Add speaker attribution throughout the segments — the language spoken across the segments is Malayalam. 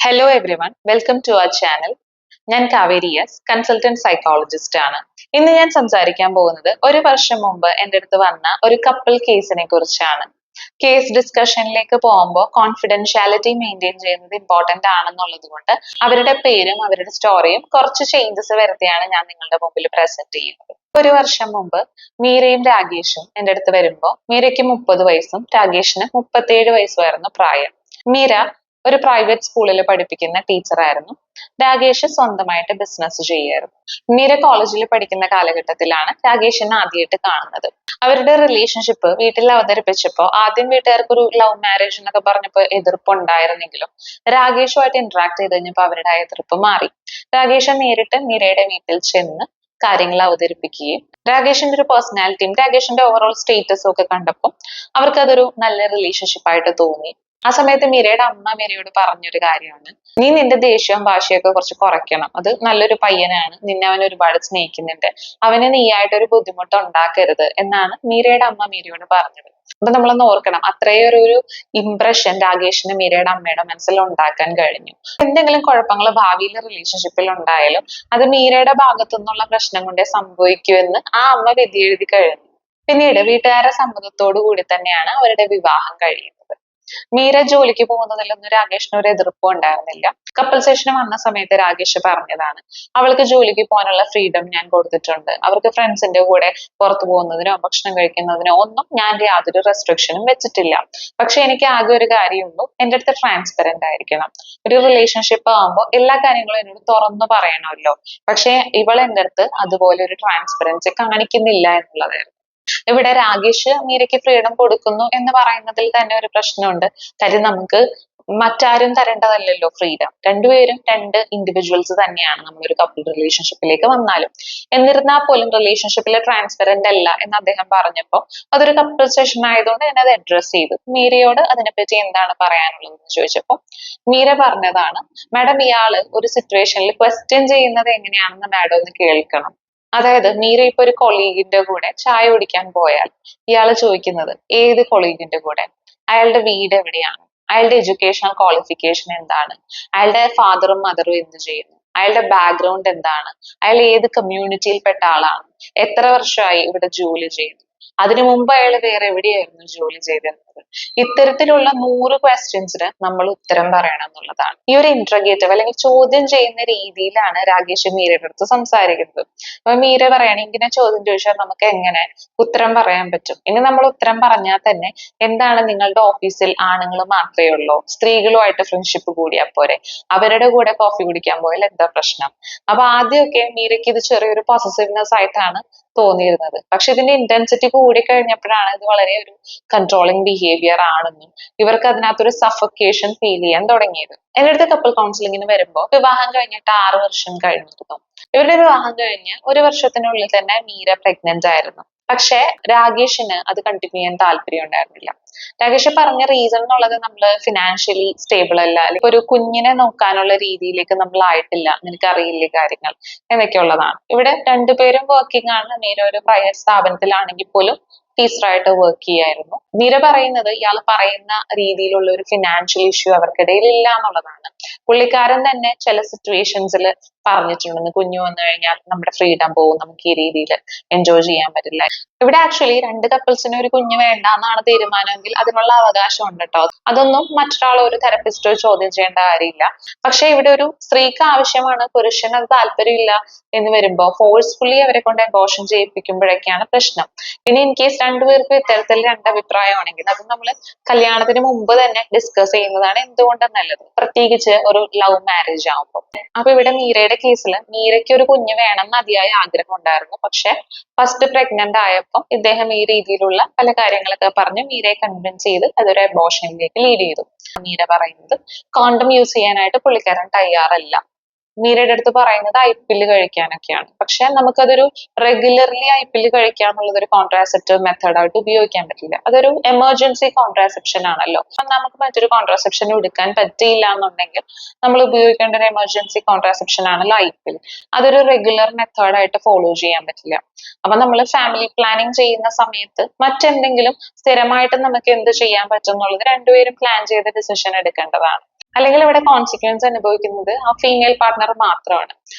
Speaker 1: Hello everyone, welcome to our channel. ഞാൻ കാവേരി എസ്, കൺസൾട്ടന്റ് സൈക്കോളജിസ്റ്റ് ആണ്. ഇന്ന് ഞാൻ സംസാരിക്കാൻ പോകുന്നത് ഒരു വർഷം മുമ്പ് എൻ്റെ അടുത്ത് വന്ന ഒരു കപ്പിൾ കേസിനെ കുറിച്ചാണ്. കേസ് ഡിസ്കഷനിലേക്ക് പോകുമ്പോൾ കോൺഫിഡൻഷ്യാലിറ്റി മെയിൻറ്റെയിൻ ചെയ്യുന്നത് ഇമ്പോർട്ടന്റ് ആണെന്നുള്ളത് കൊണ്ട് അവരുടെ പേരും അവരുടെ സ്റ്റോറിയും കുറച്ച് ചേഞ്ചസ് വരുത്തിയാണ് ഞാൻ നിങ്ങളുടെ മുമ്പിൽ പ്രസന്റ് ചെയ്യുന്നത്. ഒരു വർഷം മുമ്പ് മീരയും രാഗേഷും എൻ്റെ അടുത്ത് വരുമ്പോൾ മീരയ്ക്ക് 30 വയസ്സും രാഗേഷിന് 37 വയസ്സുമായിരുന്നു പ്രായം. മീര ഒരു പ്രൈവറ്റ് സ്കൂളിൽ പഠിപ്പിക്കുന്ന ടീച്ചറായിരുന്നു. രാഗേഷ് സ്വന്തമായിട്ട് ബിസിനസ് ചെയ്യായിരുന്നു. മീര കോളേജിൽ പഠിക്കുന്ന കാലഘട്ടത്തിലാണ് രാഗേഷിനെ ആദ്യമായിട്ട് കാണുന്നത്. അവരുടെ റിലേഷൻഷിപ്പ് വീട്ടിൽ അവതരിപ്പിച്ചപ്പോൾ ആദ്യം വീട്ടുകാർക്ക് ഒരു ലവ് മാരേജ് എന്നൊക്കെ പറഞ്ഞപ്പോൾ എതിർപ്പുണ്ടായിരുന്നെങ്കിലും രാഗേഷുമായിട്ട് ഇന്ററാക്ട് ചെയ്ത് കഴിഞ്ഞപ്പോൾ അവരുടെ ആ എതിർപ്പ് മാറി. രാഗേഷ് നേരിട്ട് മീരയുടെ വീട്ടിൽ ചെന്ന് കാര്യങ്ങൾ അവതരിപ്പിക്കുകയും രാഗേഷിന്റെ ഒരു പേഴ്സണാലിറ്റിയും രാഗേഷിന്റെ ഓവറോൾ സ്റ്റേറ്റസും ഒക്കെ കണ്ടപ്പോൾ അവർക്ക് അതൊരു നല്ല റിലേഷൻഷിപ്പ് ആയിട്ട് തോന്നി. ആ സമയത്ത് മീരയുടെ അമ്മ മീരയോട് പറഞ്ഞൊരു കാര്യമാണ്, നീ നിന്റെ ദേഷ്യവും വാശിയൊക്കെ കുറച്ച് കുറയ്ക്കണം. അത് നല്ലൊരു പയ്യനാണ്, നിന്നെ അവൻ ഒരുപാട് സ്നേഹിക്കുന്നുണ്ട്, അവന് നീയായിട്ടൊരു ബുദ്ധിമുട്ട് ഉണ്ടാക്കരുത് എന്നാണ് മീരയുടെ അമ്മ മീരയോട് പറഞ്ഞത്. അപ്പൊ നമ്മളൊന്ന് ഓർക്കണം, അത്രയും ഒരു ഇംപ്രഷൻ രാഗേഷിന് മീരയുടെ അമ്മയുടെ മനസ്സിൽ ഉണ്ടാക്കാൻ കഴിഞ്ഞു. എന്തെങ്കിലും കുഴപ്പങ്ങൾ ഭാവിയിൽ റിലേഷൻഷിപ്പിൽ ഉണ്ടായാലും അത് മീരയുടെ ഭാഗത്തു നിന്നുള്ള പ്രശ്നം കൊണ്ടേ സംഭവിക്കൂ എന്ന് ആ അമ്മ വിധി എഴുതി കഴിഞ്ഞു. പിന്നീട് വീട്ടുകാരുടെ സമ്മതത്തോടു കൂടി തന്നെയാണ് അവരുടെ വിവാഹം കഴിയുന്നത്. മീര ജോലിക്ക് പോകുന്നതിലൊന്നും രാഗേഷിന് ഒരു എതിർപ്പും ഉണ്ടായിരുന്നില്ല. കപ്പിൾ സെഷന് വന്ന സമയത്ത് രാഗേഷ് പറഞ്ഞതാണ്, അവൾക്ക് ജോലിക്ക് പോകാനുള്ള ഫ്രീഡം ഞാൻ കൊടുത്തിട്ടുണ്ട്, അവർക്ക് ഫ്രണ്ട്സിന്റെ കൂടെ പുറത്തു പോകുന്നതിനോ ഭക്ഷണം കഴിക്കുന്നതിനോ ഒന്നും ഞാൻ യാതൊരു റെസ്ട്രിക്ഷനും വെച്ചിട്ടില്ല. പക്ഷെ എനിക്ക് ആകെ ഒരു കാര്യമുള്ളൂ, എൻ്റെ അടുത്ത് ട്രാൻസ്പെറന്റ് ആയിരിക്കണം. ഒരു റിലേഷൻഷിപ്പ് ആകുമ്പോൾ എല്ലാ കാര്യങ്ങളും എന്നോട് തുറന്നു പറയണമല്ലോ. പക്ഷെ ഇവൾ എൻ്റെ അടുത്ത് അതുപോലെ ഒരു ട്രാൻസ്പെറൻസി കാണിക്കുന്നില്ല എന്നുള്ളതായിരുന്നു. ഇവിടെ രാഗേഷ് മീരയ്ക്ക് ഫ്രീഡം കൊടുക്കുന്നു എന്ന് പറയുന്നതിൽ തന്നെ ഒരു പ്രശ്നമുണ്ട്. കാര്യം നമുക്ക് മറ്റാരും തരേണ്ടതല്ലല്ലോ ഫ്രീഡം. രണ്ടുപേരും രണ്ട് ഇൻഡിവിജ്വൽസ് തന്നെയാണ് നമ്മളൊരു കപ്പിൾ റിലേഷൻഷിപ്പിലേക്ക് വന്നാലും. എന്നിരുന്നാൽ പോലും റിലേഷൻഷിപ്പിൽ ട്രാൻസ്പെറന്റ് അല്ല എന്ന് അദ്ദേഹം പറഞ്ഞപ്പോൾ അതൊരു കപ്പിൾ സെഷൻ ആയതുകൊണ്ട് ഞാൻ അത് അഡ്രസ് ചെയ്തു. മീരയോട് അതിനെപ്പറ്റി എന്താണ് പറയാനുള്ളതെന്ന് ചോദിച്ചപ്പോൾ മീര പറഞ്ഞതാണ്, മാഡം ഇയാള് ഒരു സിറ്റുവേഷനിൽ ക്വസ്റ്റ്യൻ ചെയ്യുന്നത് എങ്ങനെയാണെന്ന് മാഡം ഒന്ന് കേൾക്കണം. അതായത് മീര ഇപ്പൊ ഒരു കൊളീഗിന്റെ കൂടെ ചായ കുടിക്കാൻ പോയാൽ ഇയാള് ചോദിക്കുന്നത് ഏത് കൊളീഗിന്റെ കൂടെ, അയാളുടെ വീട് എവിടെയാണ്, അയാളുടെ എഡ്യൂക്കേഷണൽ ക്വാളിഫിക്കേഷൻ എന്താണ്, അയാളുടെ ഫാദറും മദറും എന്ത് ചെയ്യുന്നു, അയാളുടെ ബാക്ക്ഗ്രൗണ്ട് എന്താണ്, അയാൾ ഏത് കമ്മ്യൂണിറ്റിയിൽപ്പെട്ട ആളാണ്, എത്ര വർഷമായി ഇവിടെ ജോലി ചെയ്യുന്നു, അതിനു മുമ്പ് അയാൾ വേറെ എവിടെയായിരുന്നു ജോലി ചെയ്തിരുന്നത്. ഇത്തരത്തിലുള്ള 100 ക്വസ്റ്റ്യൻസിന് നമ്മൾ ഉത്തരം പറയണം എന്നുള്ളതാണ്. ഈ ഒരു ഇന്റർഗേറ്റീവ് അല്ലെങ്കിൽ ചോദ്യം ചെയ്യുന്ന രീതിയിലാണ് രാഗേഷ് മീരയുടെ അടുത്ത് സംസാരിക്കുന്നത്. അപ്പൊ മീര പറയണേ, ഇങ്ങനെ ചോദ്യം ചോദിച്ചാൽ നമുക്ക് എങ്ങനെ ഉത്തരം പറയാൻ പറ്റും? ഇനി നമ്മൾ ഉത്തരം പറഞ്ഞാൽ തന്നെ എന്താണ്, നിങ്ങളുടെ ഓഫീസിൽ ആണുങ്ങൾ മാത്രമേ ഉള്ളൂ, സ്ത്രീകളുമായിട്ട് ഫ്രണ്ട്ഷിപ്പ് കൂടിയാൽ പോരെ, അവരുടെ കൂടെ കോഫി കുടിക്കാൻ പോയാൽ എന്താ പ്രശ്നം? അപ്പൊ ആദ്യമൊക്കെ മീരയ്ക്ക് ഇത് ചെറിയൊരു പോസസീവ്നെസ് ആയിട്ടാണ് തോന്നിയിരുന്നത്. പക്ഷെ ഇതിന്റെ ഇന്റൻസിറ്റി കൂടി കഴിഞ്ഞപ്പോഴാണ് ഇത് വളരെ ഒരു കൺട്രോളിങ് ബിഹേവിയർ ആണെന്നും ഇവർക്ക് അതിനകത്തൊരു സഫക്കേഷൻ ഫീൽ ചെയ്യാൻ തുടങ്ങിയത്. എൻ്റെ അടുത്ത് കപ്പിൾ കൗൺസിലിങ്ങിന് വരുമ്പോൾ വിവാഹം കഴിഞ്ഞിട്ട് 6 വർഷം കഴിഞ്ഞിരുന്നു. ഇവരുടെ വിവാഹം കഴിഞ്ഞ് ഒരു വർഷത്തിനുള്ളിൽ തന്നെ മീര പ്രഗ്നന്റ് ആയിരുന്നു. പക്ഷെ രാഗേഷിന് അത് കണ്ടിന്യൂ ചെയ്യാൻ താല്പര്യം ഉണ്ടായിരുന്നില്ല. രാകേഷ് പറഞ്ഞ റീസൺ എന്നുള്ളത് നമ്മൾ ഫിനാൻഷ്യലി സ്റ്റേബിൾ അല്ല, അല്ലെങ്കിൽ ഒരു കുഞ്ഞിനെ നോക്കാനുള്ള രീതിയിലേക്ക് നമ്മൾ ആയിട്ടില്ല, നിനക്ക് അറിയില്ലേ കാര്യങ്ങൾ എന്നൊക്കെയുള്ളതാണ്. ഇവിടെ രണ്ടുപേരും വർക്കിംഗ് ആണ്. മീര ഒരു പ്രൈവറ്റ് സ്ഥാപനത്തിലാണെങ്കിൽ പോലും ടീച്ചറായിട്ട് വർക്ക് ചെയ്യായിരുന്നു. മീര പറയുന്നത് ഇയാൾ പറയുന്ന രീതിയിലുള്ള ഒരു ഫിനാൻഷ്യൽ ഇഷ്യൂ അവർക്കിടയിൽ ഇല്ല എന്നുള്ളതാണ്. പുള്ളിക്കാരൻ തന്നെ ചില സിറ്റുവേഷൻസിൽ പറഞ്ഞിട്ടുണ്ടെന്ന്, കുഞ്ഞു വന്നു കഴിഞ്ഞാൽ നമ്മുടെ ഫ്രീഡം പോകും, നമുക്ക് ഈ രീതിയിൽ എൻജോയ് ചെയ്യാൻ പറ്റില്ല. ഇവിടെ ആക്ച്വലി രണ്ട് കപ്പിൾസിന് ഒരു കുഞ്ഞ് വേണ്ട എന്നാണ് തീരുമാനമെങ്കിൽ അതിനുള്ള അവകാശം ഉണ്ട് കേട്ടോ. അതൊന്നും മറ്റൊരാളോ ഒരു തെറപ്പിസ്റ്റോ ചോദ്യം ചെയ്യേണ്ട കാര്യമില്ല. പക്ഷെ ഇവിടെ ഒരു സ്ത്രീക്ക് ആവശ്യമാണ്, പുരുഷന് അത് താല്പര്യമില്ല എന്ന് വരുമ്പോൾ ഫോഴ്സ്ഫുള്ളി അവരെ കൊണ്ട് അബോർഷൻ ചെയ്യിപ്പിക്കുമ്പോഴൊക്കെയാണ് പ്രശ്നം. പിന്നെ ഇൻ കേസ് രണ്ടുപേർക്കും ഇത്തരത്തിൽ രണ്ടഭിപ്രായമാണെങ്കിൽ അത് നമ്മൾ കല്യാണത്തിന് മുമ്പ് തന്നെ ഡിസ്കസ് ചെയ്യുന്നതാണ് എന്തുകൊണ്ടും നല്ലത്, പ്രത്യേകിച്ച് ഒരു ലവ് മാരേജ് ആവുമ്പോൾ. അപ്പൊ ഇവിടെ മീരയുടെ കേസിൽ മീരയ്ക്ക് ഒരു കുഞ്ഞ് വേണം എന്ന് അതിയായ ആഗ്രഹം ഉണ്ടായിരുന്നു. പക്ഷെ ഫസ്റ്റ് പ്രഗ്നന്റ് ആയപ്പോൾ ഇദ്ദേഹം ഈ രീതിയിലുള്ള പല കാര്യങ്ങളൊക്കെ പറഞ്ഞ് മീരയെ കൺവിൻസ് ചെയ്ത് അതൊരു അബോർഷനിലേക്ക് ലീഡ് ചെയ്തു. മീര പറയുന്നത് കോണ്ടം യൂസ് ചെയ്യാനായിട്ട് പുള്ളിക്കാരൻ തയ്യാറല്ല. മീരയുടെ അടുത്ത് പറയുന്നത് ഐപ്പില് കഴിക്കാനൊക്കെയാണ്. പക്ഷെ നമുക്കതൊരു റെഗുലർലി ഐപ്പില് കഴിക്കുക എന്നുള്ളത് ഒരു കോൺട്രാസെപ്റ്റീവ് മെത്തേഡായിട്ട് ഉപയോഗിക്കാൻ പറ്റില്ല. അതൊരു എമർജൻസി കോൺട്രാസെപ്ഷൻ ആണല്ലോ. നമുക്ക് മറ്റൊരു കോൺട്രാസെപ്ഷൻ എടുക്കാൻ പറ്റിയില്ല എന്നുണ്ടെങ്കിൽ നമ്മൾ ഉപയോഗിക്കേണ്ട ഒരു എമർജൻസി കോൺട്രാസെപ്ഷൻ ആണല്ലോ ഐപ്പിൽ. അതൊരു റെഗുലർ മെത്തേഡായിട്ട് ഫോളോ ചെയ്യാൻ പറ്റില്ല. അപ്പൊ നമ്മൾ ഫാമിലി പ്ലാനിങ് ചെയ്യുന്ന സമയത്ത് മറ്റെന്തെങ്കിലും സ്ഥിരമായിട്ട് നമുക്ക് എന്ത് ചെയ്യാൻ പറ്റും എന്നുള്ളത് രണ്ടുപേരും പ്ലാൻ ചെയ്ത ഡിസിഷൻ എടുക്കേണ്ടതാണ്. അല്ലെങ്കിൽ ഇവിടെ കോൺസിക്വൻസ് അനുഭവിക്കുന്നത് ആ ഫീമെയിൽ പാർട്ട്ണർ മാത്രമാണ്.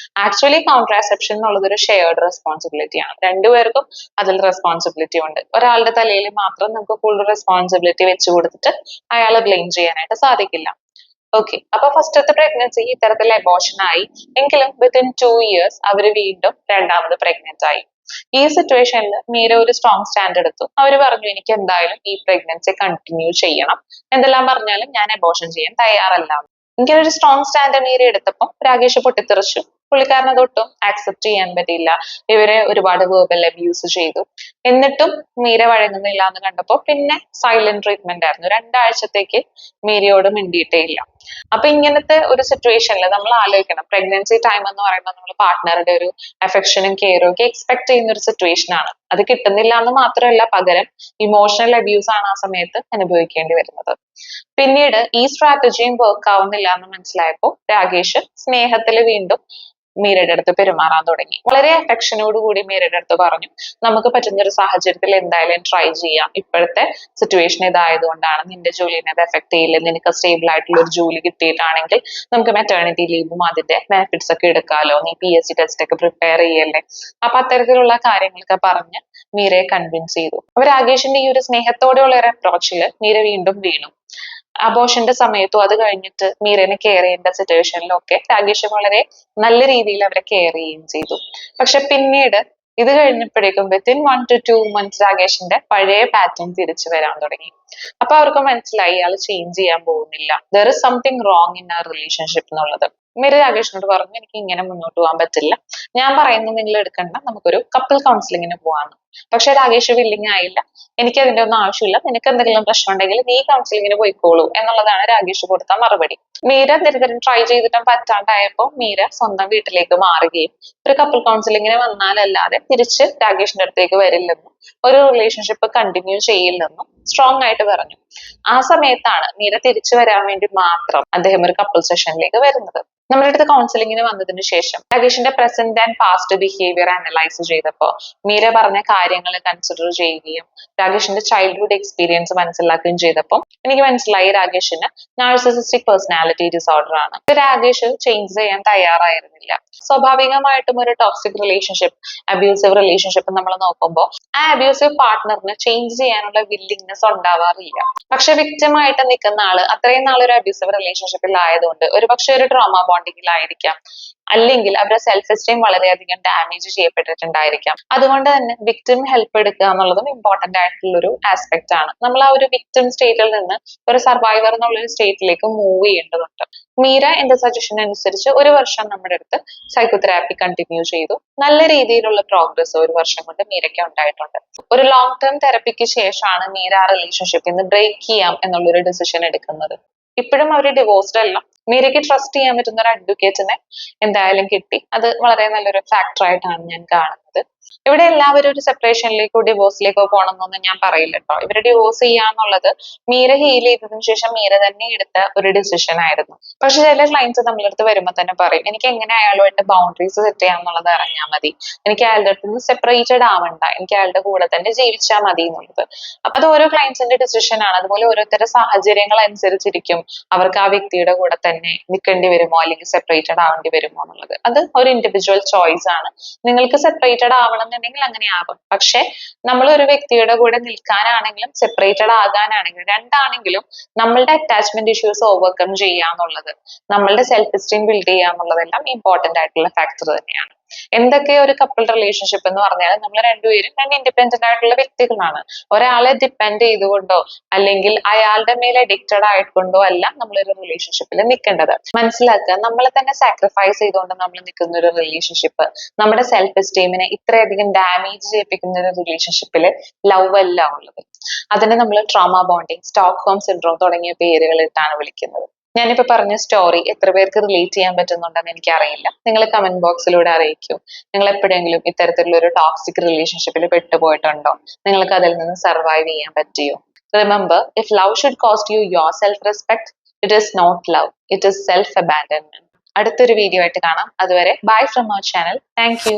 Speaker 1: ആക്ച്വലി കോൺട്രാസെപ്ഷൻ എന്നുള്ളത് ഒരു ഷെയർഡ് റെസ്പോൺസിബിലിറ്റി ആണ്. രണ്ടുപേർക്കും അതിൽ റെസ്പോൺസിബിലിറ്റി ഉണ്ട്. ഒരാളുടെ തലയിൽ മാത്രം നമുക്ക് ഫുൾ റെസ്പോൺസിബിലിറ്റി വെച്ച് കൊടുത്തിട്ട് അയാളെ ബ്ലെയിം ചെയ്യാനായിട്ട് സാധിക്കില്ല. ഓക്കെ, അപ്പൊ ഫസ്റ്റത്തെ പ്രഗ്നൻസി ഇത്തരത്തിൽ അബോർഷൻ ആയി എങ്കിലും വിത്തിൻ 2 years അവർ വീണ്ടും രണ്ടാമത് പ്രഗ്നന്റ് ആയി. ഈ സിറ്റുവേഷനിൽ മീര ഒരു സ്ട്രോങ് സ്റ്റാൻഡ് എടുത്തു. അവർ പറഞ്ഞു എനിക്ക് എന്തായാലും ഈ പ്രഗ്നൻസി കണ്ടിന്യൂ ചെയ്യണം, എന്തെല്ലാം പറഞ്ഞാലും ഞാൻ അബോർഷൻ ചെയ്യാൻ തയ്യാറല്ല. ഇങ്ങനെ ഒരു സ്ട്രോങ് സ്റ്റാൻഡ് മീര എടുത്തപ്പോൾ രാകേഷ് പൊട്ടിത്തെറിച്ചു. പുള്ളിക്കാരന് അതൊട്ടും ആക്സെപ്റ്റ് ചെയ്യാൻ പറ്റിയില്ല. ഇവരെ ഒരുപാട് വേർബൽ അബ്യൂസ് ചെയ്തു. എന്നിട്ടും മീര വഴങ്ങുന്നില്ല എന്ന് കണ്ടപ്പോൾ പിന്നെ സൈലന്റ് ട്രീറ്റ്മെന്റ് ആയിരുന്നു. 2 ആഴ്ചത്തേക്ക് മീരയോട് മിണ്ടിയിട്ടേ ഇല്ല. അപ്പൊ ഇങ്ങനത്തെ ഒരു സിറ്റുവേഷനിൽ നമ്മൾ ആലോചിക്കണം, പ്രഗ്നൻസി ടൈം എന്ന് പറയുമ്പോൾ നമ്മൾ പാർട്ട്ണറുടെ ഒരു അഫെക്ഷനും കെയറും ഒക്കെ എക്സ്പെക്ട് ചെയ്യുന്ന ഒരു സിറ്റുവേഷൻ ആണ്. അത് കിട്ടുന്നില്ല എന്ന് മാത്രമല്ല, പകരം ഇമോഷണൽ അബ്യൂസ് ആണ് ആ സമയത്ത് അനുഭവിക്കേണ്ടി വരുന്നത്. പിന്നീട് ഈ സ്ട്രാറ്റജിയും വർക്ക് ആവുന്നില്ല എന്ന് മനസ്സിലായപ്പോൾ രാകേഷ് സ്നേഹത്തിൽ വീണ്ടും മീരയുടെ അടുത്ത് പെരുമാറാൻ തുടങ്ങി. വളരെ അഫെക്ഷനോട് കൂടി മീരയുടെ അടുത്ത് പറഞ്ഞു, നമുക്ക് പറ്റുന്ന ഒരു സാഹചര്യത്തിൽ എന്തായാലും ട്രൈ ചെയ്യാം. ഇപ്പോഴത്തെ സിറ്റുവേഷൻ ഇതായതുകൊണ്ടാണ്, നിന്റെ ജോലിനെ അത് എഫക്ട് ചെയ്യില്ല. നിനക്ക് സ്റ്റേബിൾ ആയിട്ടുള്ള ഒരു ജോലി കിട്ടിയിട്ടാണെങ്കിൽ നമുക്ക് മെറ്റേണിറ്റി ലീവും അതിന്റെ ബെനിഫിറ്റ്സ് ഒക്കെ എടുക്കാലോ. നീ PSC ടെസ്റ്റ് ഒക്കെ പ്രിപ്പയർ ചെയ്യല്ലേ. അപ്പൊ അത്തരത്തിലുള്ള കാര്യങ്ങളൊക്കെ പറഞ്ഞ് മീരയെ കൺവിൻസ് ചെയ്തു. അപ്പൊ രാകേഷിന്റെ ഈ ഒരു സ്നേഹത്തോടെയുള്ള ഒരു അപ്രോച്ചിൽ മീര വീണ്ടും വീണു. അബോർഷന്റെ സമയത്തും അത് കഴിഞ്ഞിട്ട് മീരനെ കെയർ ചെയ്യേണ്ട സിറ്റുവേഷനിലും ഒക്കെ രാകേഷ് വളരെ നല്ല രീതിയിൽ അവരെ കെയർ ചെയ്യുകയും ചെയ്തു. പക്ഷെ പിന്നീട് ഇത് കഴിഞ്ഞപ്പോഴേക്കും വിത്തിൻ 1 to 2 months രാകേഷിന്റെ പഴയ പാറ്റേൺ തിരിച്ചു വരാൻ തുടങ്ങി. അപ്പൊ അവർക്ക് മനസ്സിലായി ഇയാൾ ചേഞ്ച് ചെയ്യാൻ പോകുന്നില്ല. There is something wrong in ആ റിലേഷൻഷിപ്പ് എന്നുള്ളത്. മീര രാകേഷിനോട് പറഞ്ഞു, എനിക്ക് ഇങ്ങനെ മുന്നോട്ട് പോകാൻ പറ്റില്ല, ഞാൻ പറയുന്നത് നിങ്ങൾ എടുക്കണ്ട, നമുക്കൊരു കപ്പിൾ കൗൺസിലിങ്ങിന് പോവാന്ന്. പക്ഷെ രാകേഷ് വില്ലിങ് ആയില്ല. എനിക്ക് അതിന്റെ ഒന്നും ആവശ്യമില്ല, നിനക്ക് എന്തെങ്കിലും പ്രശ്നം ഉണ്ടെങ്കിൽ നീ കൗൺസിലിങ്ങിന് പോയിക്കോളൂ എന്നുള്ളതാണ് രാകേഷ് കൊടുത്ത മറുപടി. മീര നിരന്തരം ട്രൈ ചെയ്തിട്ടും പറ്റാണ്ടായപ്പോൾ മീര സ്വന്തം വീട്ടിലേക്ക് മാറുകയും ഒരു കപ്പിൾ കൗൺസിലിങ്ങിന് വന്നാലല്ലാതെ തിരിച്ച് രാകേഷിന്റെ അടുത്തേക്ക് വരില്ലെന്നും ഒരു റിലേഷൻഷിപ്പ് കണ്ടിന്യൂ ചെയ്യില്ലെന്നും സ്ട്രോങ് ആയിട്ട് പറഞ്ഞു. ആ സമയത്താണ് മീര തിരിച്ചു വരാൻ വേണ്ടി മാത്രം അദ്ദേഹം ഒരു കപ്പിൾ സെഷനിലേക്ക് വരുന്നത്. നമ്മുടെ അടുത്ത് കൗൺസിലിങ്ങിന് വന്നതിന് ശേഷം രാകേഷിന്റെ present and past behaviour analyse ചെയ്തപ്പോൾ മീര പറഞ്ഞ കാര്യങ്ങൾ കൺസിഡർ ചെയ്യുകയും രാകേഷിന്റെ ചൈൽഡ്ഹുഡ് എക്സ്പീരിയൻസ് മനസ്സിലാക്കുകയും ചെയ്തപ്പോൾ എനിക്ക് മനസ്സിലായി രാകേഷിന് നാർസിസിസ്റ്റിക് പേഴ്സണാലിറ്റി ഡിസോർഡർ ആണ്. രാകേഷ് ചേഞ്ച് ചെയ്യാൻ തയ്യാറായിരുന്നില്ല. സ്വാഭാവികമായിട്ടും ഒരു ടോക്സിക് റിലേഷൻഷിപ്പ്, അബ്യൂസീവ് റിലേഷൻഷിപ്പ് നമ്മൾ നോക്കുമ്പോൾ ആ അബ്യൂസീവ് പാർട്ട്ണറിന് ചേഞ്ച് ചെയ്യാനുള്ള വില്ലിങ്നെസ് ഉണ്ടാവാറില്ല. പക്ഷെ വിക്ടിം ആയിട്ട് നിൽക്കുന്ന ആള് അത്രയും നാൾ ഒരു അബ്യൂസീവ് റിലേഷൻഷിപ്പിൽ ആയതുകൊണ്ട് ഒരുപക്ഷെ ഒരു ട്രോമ ബോണ്ടിങ്ങിലായിരിക്കാം, അല്ലെങ്കിൽ അവരുടെ സെൽഫ് എസ്റ്റീം വളരെയധികം ഡാമേജ് ചെയ്യപ്പെട്ടിട്ടുണ്ടായിരിക്കാം. അതുകൊണ്ട് തന്നെ വിക്ടിം ഹെൽപ്പ് എടുക്കുക എന്നുള്ളതും ഇമ്പോർട്ടന്റ് ആയിട്ടുള്ള ഒരു ആസ്പെക്ട് ആണ്. നമ്മൾ ആ ഒരു വിക്ടിം സ്റ്റേറ്റിൽ നിന്ന് ഒരു സർവൈവർ എന്നുള്ള ഒരു സ്റ്റേറ്റിലേക്ക് മൂവ് ചെയ്യേണ്ടതുണ്ട്. മീര എന്റെ സജഷൻ അനുസരിച്ച് 1 വർഷം നമ്മുടെ അടുത്ത് സൈക്കോതെറാപ്പി കണ്ടിന്യൂ ചെയ്തു. നല്ല രീതിയിലുള്ള പ്രോഗ്രസ് 1 വർഷം കൊണ്ട് മീരയ്ക്ക് ഉണ്ടായിട്ടുണ്ട്. ഒരു ലോങ് ടേം തെറപ്പിക്ക് ശേഷമാണ് മീര ആ റിലേഷൻഷിപ്പിൽ നിന്ന് ബ്രേക്ക് ചെയ്യാം എന്നുള്ളൊരു ഡിസിഷൻ എടുക്കുന്നത്. ഇപ്പോഴും അവർ ഡിവോഴ്സ്ഡ് അല്ല. മീരയ്ക്ക് ട്രസ്റ്റ് ചെയ്യാൻ പറ്റുന്ന ഒരു അഡ്വക്കേറ്റിനെ എന്തായാലും കിട്ടി. അത് വളരെ നല്ലൊരു ഫാക്ടർ ആയിട്ടാണ് ഞാൻ കാണുന്നത്. ഇവിടെ എല്ലാവരും ഒരു സെപ്പറേഷനിലേക്കോ ഡിവോഴ്സിലേക്കോ പോകണമെന്നൊന്നും ഞാൻ പറയില്ല കേട്ടോ. ഇവര് ഡിവോഴ്സ് ചെയ്യാന്നുള്ളത് മീര ഹീൽ ചെയ്തതിനു ശേഷം മീര തന്നെ എടുത്ത ഒരു ഡിസിഷൻ ആയിരുന്നു. പക്ഷെ ചില ക്ലയൻസ് നമ്മളടുത്ത് വരുമ്പോൾ തന്നെ പറയും, എനിക്ക് എങ്ങനെ അയാളുമായിട്ട് ബൗണ്ടറീസ് സെറ്റ് ചെയ്യാന്നുള്ളത് അറിഞ്ഞാൽ മതി, എനിക്ക് അയാളുടെ അടുത്ത് നിന്ന് സെപ്പറേറ്റഡ് ആവണ്ട, എനിക്ക് അയാളുടെ കൂടെ തന്നെ ജീവിച്ചാൽ മതി എന്നുള്ളത്. അപ്പൊ അത് ഓരോ ക്ലയൻസിന്റെ ഡിസിഷൻ ആണ്. അതുപോലെ ഓരോരുത്തരുടെ സാഹചര്യങ്ങൾ അനുസരിച്ചിരിക്കും അവർക്ക് ആ വ്യക്തിയുടെ കൂടെ തന്നെ നിൽക്കേണ്ടി വരുമോ അല്ലെങ്കിൽ സെപ്പറേറ്റഡ് ആവേണ്ടി വരുമോ എന്നുള്ളത്. അത് ഒരു ഇൻഡിവിജ്വൽ ചോയ്സ് ആണ്. നിങ്ങൾക്ക് സെപ്പറേറ്റഡ് ആവണം എന്നുണ്ടെങ്കിൽ അങ്ങനെ ആകും. പക്ഷെ നമ്മൾ ഒരു വ്യക്തിയുടെ കൂടെ നിൽക്കാനാണെങ്കിലും സെപ്പറേറ്റഡ് ആകാനാണെങ്കിലും രണ്ടാണെങ്കിലും നമ്മളുടെ അറ്റാച്ച്മെന്റ് ഇഷ്യൂസ് ഓവർകം ചെയ്യാന്നുള്ളത്, നമ്മളുടെ സെൽഫ് എസ്റ്റീം ബിൽഡ് ചെയ്യാന്നുള്ളതെല്ലാം ഇമ്പോർട്ടന്റ് ആയിട്ടുള്ള ഫാക്ടർ തന്നെയാണ്. എന്തൊക്കെ ഒരു കപ്പിൾ റിലേഷൻഷിപ്പ് എന്ന് പറഞ്ഞാൽ നമ്മൾ രണ്ടുപേരും 2 ഇൻഡിപെൻഡന്റ് ആയിട്ടുള്ള വ്യക്തികളാണ്. ഒരാളെ ഡിപ്പെൻഡ് ചെയ്തുകൊണ്ടോ അല്ലെങ്കിൽ അയാളുടെ മേലെ അഡിക്റ്റഡ് ആയിക്കൊണ്ടോ അല്ല നമ്മളൊരു റിലേഷൻഷിപ്പിൽ നിൽക്കേണ്ടത്. മനസ്സിലാക്കുക, നമ്മളെ തന്നെ സാക്രിഫൈസ് ചെയ്തുകൊണ്ട് നമ്മൾ നിൽക്കുന്ന ഒരു റിലേഷൻഷിപ്പ് നമ്മുടെ സെൽഫ് എസ്റ്റീമിനെ ഇത്രയധികം ഡാമേജ് ചെയ്യിപ്പിക്കുന്ന ഒരു റിലേഷൻഷിപ്പിൽ ലവ് അല്ല ഉള്ളത്. അതിനെ നമ്മൾ ട്രോമ ബോണ്ടിങ്, സ്റ്റോക്ക്ഹോം സിൻഡ്രോം തുടങ്ങിയ പേരുകളിട്ടാണ് വിളിക്കുന്നത്. ഞാനിപ്പോ പറഞ്ഞ സ്റ്റോറി എത്ര പേർക്ക് റിലേറ്റ് ചെയ്യാൻ പറ്റുന്നുണ്ടെന്ന് എനിക്കറിയില്ല. നിങ്ങൾ കമന്റ് ബോക്സിലൂടെ അറിയിക്കൂ. നിങ്ങൾ എപ്പോഴെങ്കിലും ഇത്തരത്തിലുള്ള ഒരു ടോക്സിക് റിലേഷൻഷിപ്പിൽ പെട്ടുപോയിട്ടുണ്ടോ? നിങ്ങൾക്ക് അതിൽ നിന്ന് സർവൈവ് ചെയ്യാൻ പറ്റിയോ? Remember, if love should cost you your self respect, it is not love, it is self abandonment. അടുത്തൊരു വീഡിയോ ആയിട്ട് കാണാം. അതുവരെ bye from our channel. Thank U.